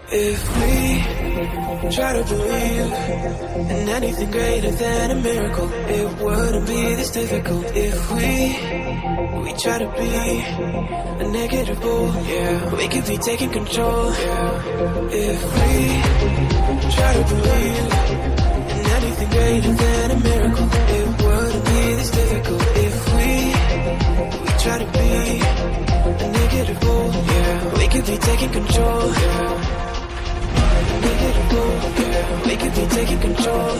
If we try to believe in anything greater than a miracle, it wouldn't be this difficult. If we try to be a negative bull, yeah, we could be taking control. If we try to believe in anything greater than a miracle, it wouldn't be this difficult. If we try to be a negative bull, yeah, we could be taking control. We could be taking control.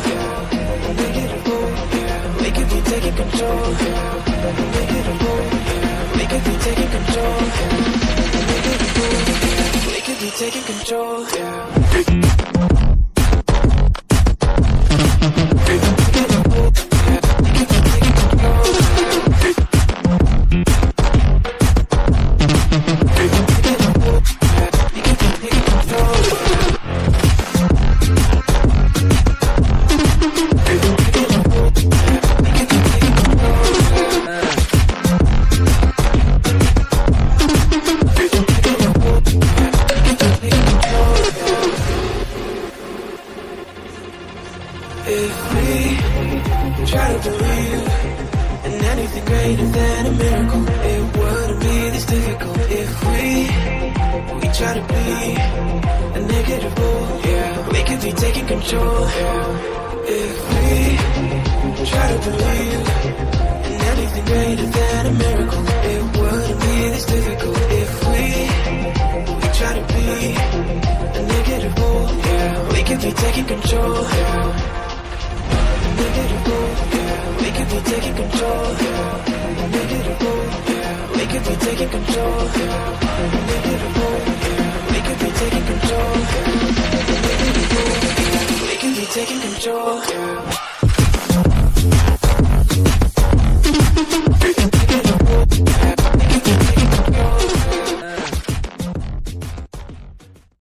We could be taking control. We could be taking control. We could be taking control. If we try to believe in anything greater than a miracle, it wouldn't be this difficult. If we try to be a negative bull, yeah, we could be taking control. If we try to believe in anything greater than a miracle, it wouldn't be this difficult. If we try to be a negative bull, yeah, we could be taking control. We could be taking control. We could be taking control. We could be taking control. We could be taking control.